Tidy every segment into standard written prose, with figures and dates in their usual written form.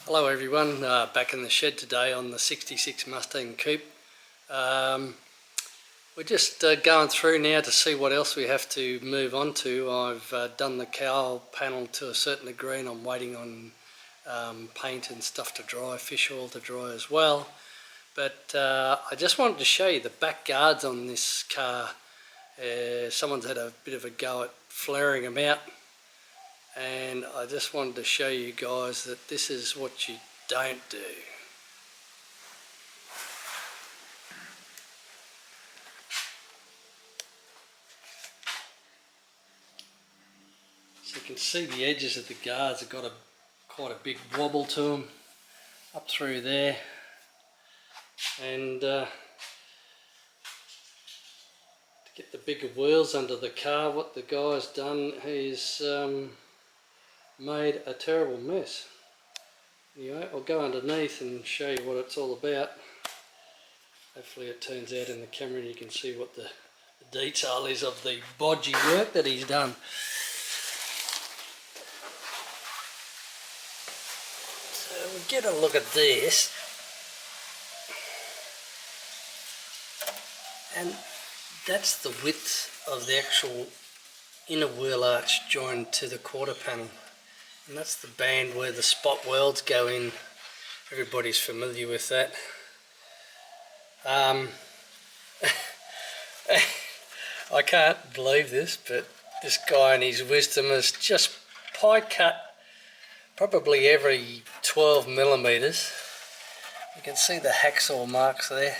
Hello everyone, back in the shed today on the 66 Mustang coupe. We're just going through now to see what else we have to move on to. I've done the cowl panel to a certain degree and I'm waiting on paint and stuff to dry, fish oil to dry as well. But I just wanted to show you the back guards on this car. Someone's had a bit of a go at flaring them out. And I just wanted to show you guys that this is what you don't do. So you can see the edges of the guards have got quite a big wobble to them up through there. And to get the bigger wheels under the car, what the guy's done is made a terrible mess. Anyway, I'll go underneath and show you what it's all about. Hopefully it turns out in the camera and you can see what the detail is of the bodgy work that he's done. So we'll get a look at this. And that's the width of the actual inner wheel arch joined to the quarter panel. And that's the band where the spot welds go in. Everybody's familiar with that. I can't believe this, but this guy in his wisdom has just pie cut probably every 12 millimeters. You can see the hacksaw marks there.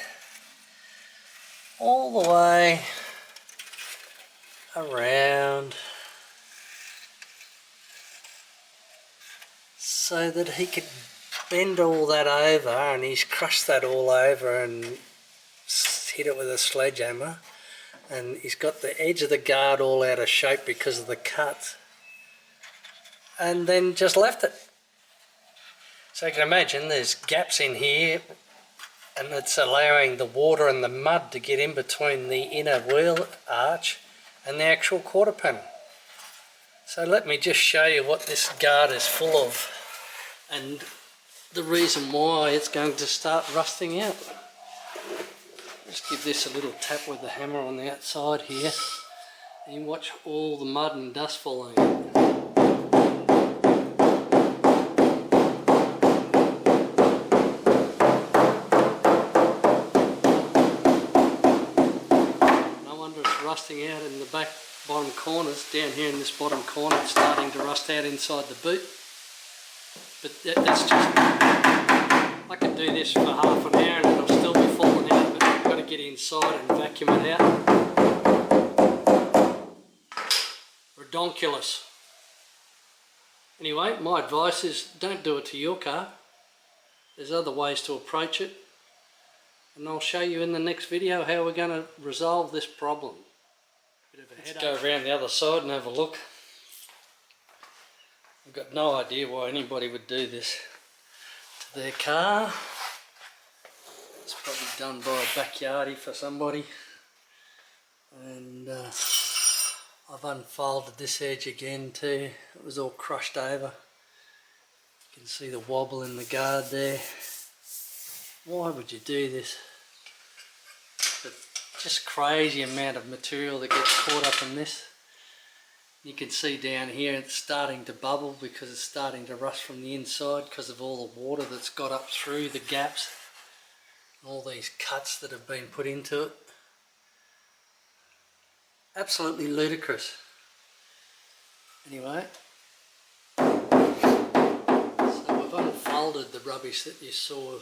All the way around, so that he could bend all that over, and he's crushed that all over and hit it with a sledgehammer, and he's got the edge of the guard all out of shape because of the cut, and then just left it. So you can imagine there's gaps in here and it's allowing the water and the mud to get in between the inner wheel arch and the actual quarter panel. So let me just show you what this guard is full of and the reason why it's going to start rusting out. Just give this a little tap with the hammer on the outside here and you watch all the mud and dust falling out. Rusting out in the back bottom corners. Down here in this bottom corner it's starting to rust out inside the boot, but that's just, I could do this for half an hour and it'll still be falling out, but I've got to get inside and vacuum it out. Redonkulous. Anyway, my advice is don't do it to your car. There's other ways to approach it, and I'll show you in the next video how we're going to resolve this problem. Let's go around the other side and have a look. I've got no idea why anybody would do this to their car. It's probably done by a backyardie for somebody. And I've unfolded this edge again too. It was all crushed over. You can see the wobble in the guard there. Why would you do this? But just crazy amount of material that gets caught up in this. You can see down here it's starting to bubble because it's starting to rust from the inside because of all the water that's got up through the gaps, all these cuts that have been put into it. Absolutely ludicrous. Anyway, so I've unfolded the rubbish that you saw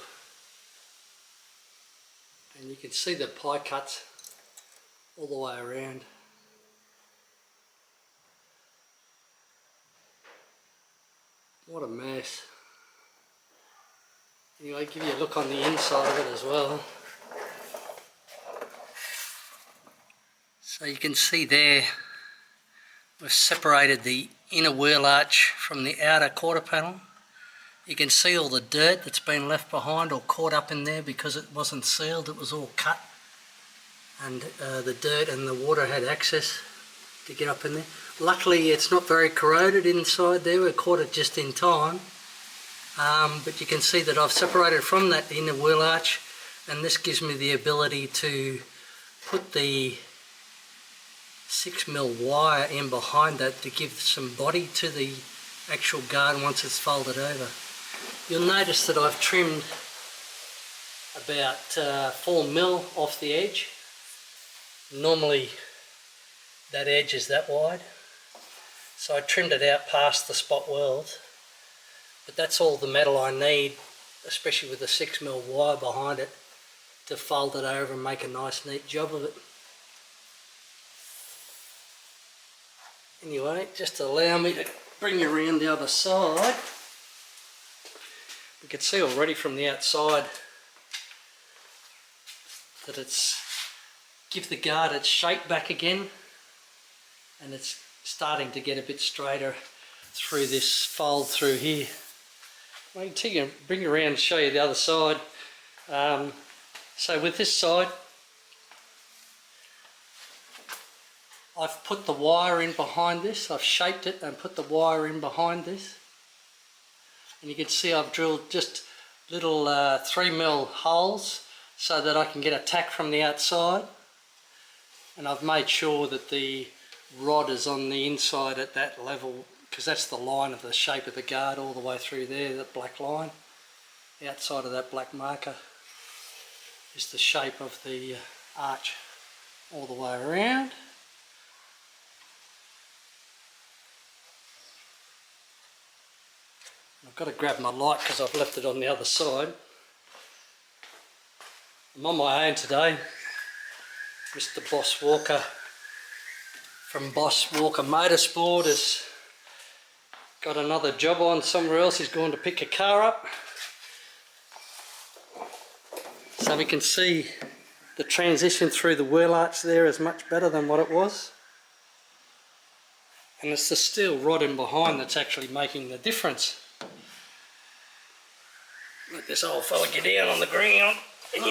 and you can see the pie cuts all the way around. What a mess. Anyway, give you a look on the inside of it as well. So you can see there we've separated the inner wheel arch from the outer quarter panel. You can see all the dirt that's been left behind or caught up in there because it wasn't sealed, it was all cut. And the dirt and the water had access to get up in there. Luckily it's not very corroded inside there, we caught it just in time. but you can see that I've separated from that inner wheel arch, and this gives me the ability to put the 6mm wire in behind that to give some body to the actual guard once it's folded over. You'll notice that I've trimmed about 4mm off the edge. Normally that edge is that wide, so I trimmed it out past the spot weld, but that's all the metal I need, especially with the 6mm wire behind it, to fold it over and make a nice neat job of it. Anyway, just allow me to bring you around the other side. You can see already from the outside that it's give the guard its shape back again, and it's starting to get a bit straighter through this fold through here. I can bring you around and show you the other side. So with this side, I've put the wire in behind this. I've shaped it and put the wire in behind this, and you can see I've drilled just little 3mm holes so that I can get a tack from the outside, and I've made sure that the rod is on the inside at that level, because that's the line of the shape of the guard all the way through there, that black line. The outside of that black marker is the shape of the arch all the way around. I've got to grab my light because I've left it on the other side. I'm on my own today. Mr. Boss Walker from Boss Walker Motorsport has got another job on somewhere else. He's going to pick a car up. So we can see the transition through the wheel arch there is much better than what it was. And it's the steel rod in behind that's actually making the difference. Let this old fella get down on the ground. And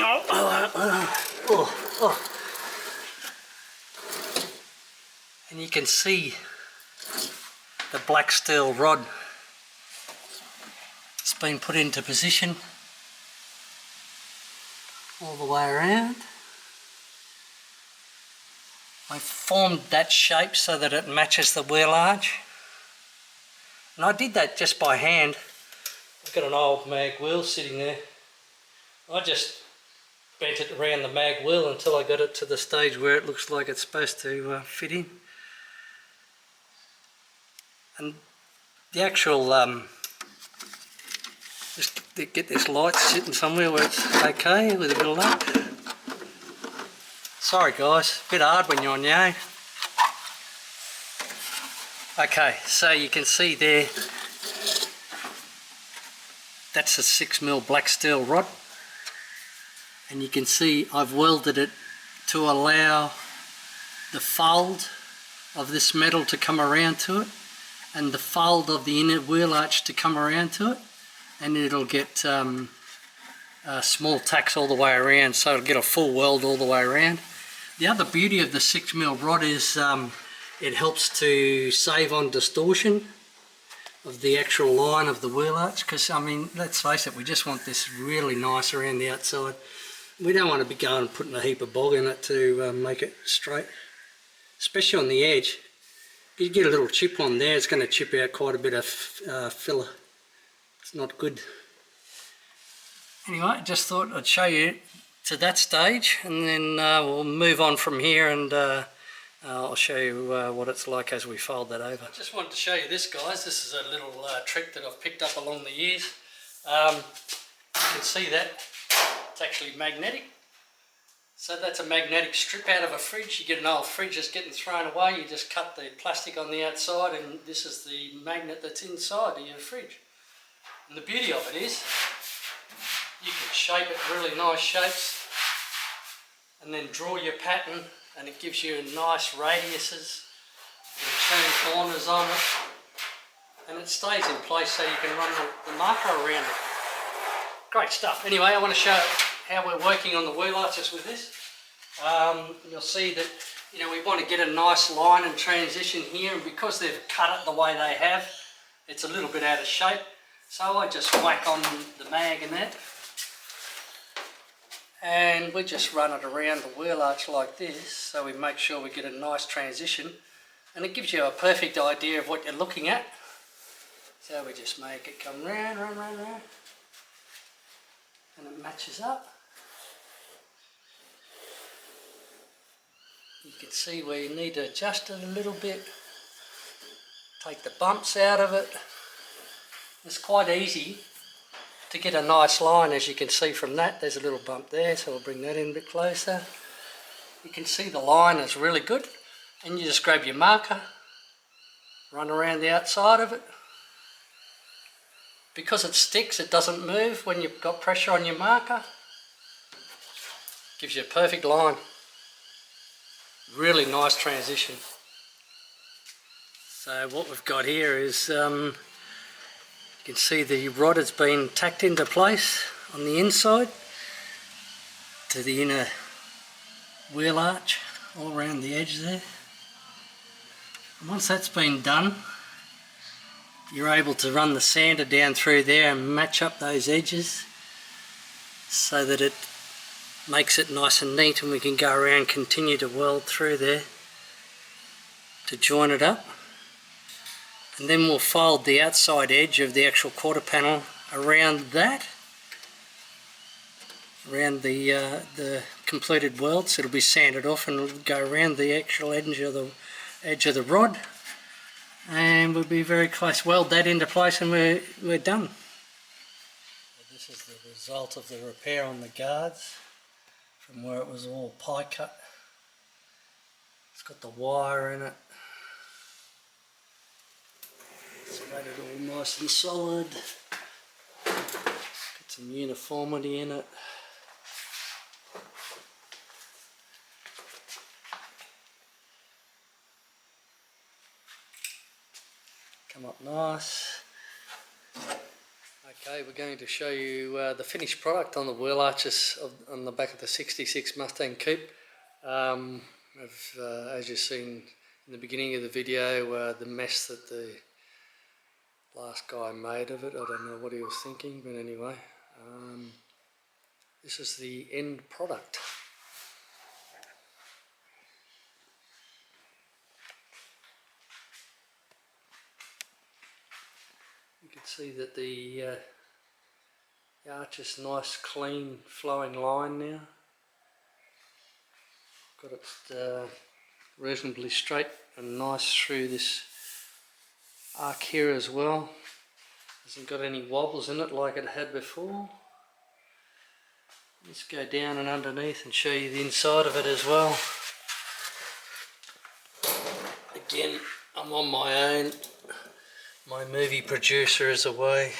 and you can see the black steel rod. It's been put into position all the way around. I formed that shape so that it matches the wheel arch, and I did that just by hand. I've got an old mag wheel sitting there. I just bent it around the mag wheel until I got it to the stage where it looks like it's supposed to fit in. And the actual, just get this light sitting somewhere where it's okay with a bit of luck. Sorry guys, a bit hard when you're on your own. Okay, so you can see there, that's a 6mm black steel rod, and you can see I've welded it to allow the fold of this metal to come around to it, and the fold of the inner wheel arch to come around to it, and it'll get small tacks all the way around, so it'll get a full weld all the way around. The other beauty of the 6mm rod is it helps to save on distortion of the actual line of the wheel arch, because I mean, let's face it, we just want this really nice around the outside. We don't want to be going and putting a heap of bog in it to make it straight, especially on the edge. If you get a little chip on there, it's going to chip out quite a bit of filler. It's not good. Anyway, I just thought I'd show you to that stage, and then we'll move on from here, and I'll show you what it's like as we fold that over. I just wanted to show you this, guys. This is a little trick that I've picked up along the years. You can see that it's actually magnetic. So that's a magnetic strip out of a fridge. You get an old fridge that's getting thrown away, you just cut the plastic on the outside, and this is the magnet that's inside of your fridge. And the beauty of it is you can shape it really nice shapes and then draw your pattern, and it gives you nice radiuses and turn corners on it, and it stays in place so you can run the marker around it. Great stuff. Anyway, I want to show how we're working on the wheel arches with this. You'll see that, you know, we want to get a nice line and transition here, and because they've cut it the way they have, it's a little bit out of shape. So I just whack on the mag and that, and we just run it around the wheel arch like this, so we make sure we get a nice transition, and it gives you a perfect idea of what you're looking at. So we just make it come round, round, round, round, and it matches up. You can see where you need to adjust it a little bit, take the bumps out of it. It's quite easy to get a nice line, as you can see from that. There's a little bump there, so we'll bring that in a bit closer. You can see the line is really good, and you just grab your marker, run around the outside of it. Because it sticks, it doesn't move when you've got pressure on your marker. Gives you a perfect line. Really nice transition. So what we've got here is, you can see the rod has been tacked into place on the inside to the inner wheel arch, all around the edge there. And once that's been done, you're able to run the sander down through there and match up those edges so that it makes it nice and neat, and we can go around and continue to weld through there to join it up. And then we'll fold the outside edge of the actual quarter panel around that, around the completed weld, so it'll be sanded off and it'll go around the actual edge of the rod, and we'll be very close. Weld that into place and we're done. This is the result of the repair on the guards from where it was all pie cut. It's got the wire in it. It's made it all nice and solid. Got some uniformity in it. Come up nice. Okay, we're going to show you the finished product on the wheel arches on the back of the 66 Mustang Coupe. As you've seen in the beginning of the video, the mess that the last guy made of it. I don't know what he was thinking, but anyway, this is the end product. You can see that the arch is nice, clean, flowing line now. Got it reasonably straight and nice through this arc here as well. Hasn't got any wobbles in it like it had before. Let's go down and underneath and show you the inside of it as well. Again, I'm on my own. My movie producer is away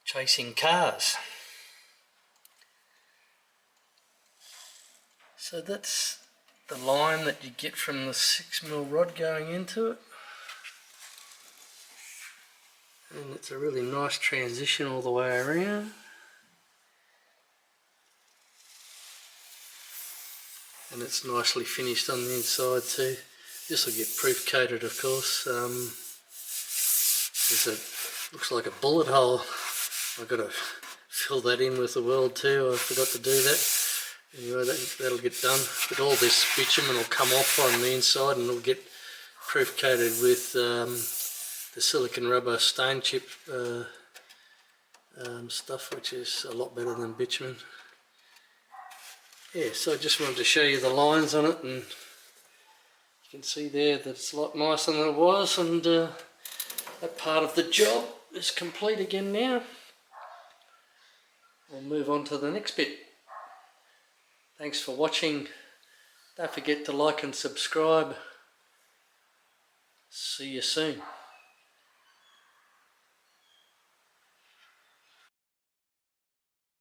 chasing cars. So that's the line that you get from the 6mm rod going into it. And it's a really nice transition all the way around. And it's nicely finished on the inside too. This will get proof coated, of course. Looks like a bullet hole. I've got to fill that in with the weld too. I forgot to do that. Anyway, that'll get done. But all this bitumen will come off on the inside and it'll get proof coated with the silicon rubber stone chip stuff, which is a lot better than bitumen. Yeah, so I just wanted to show you the lines on it, and you can see there that it's a lot nicer than it was, and that part of the job is complete again now. We'll move on to the next bit. Thanks for watching. Don't forget to like and subscribe. See you soon.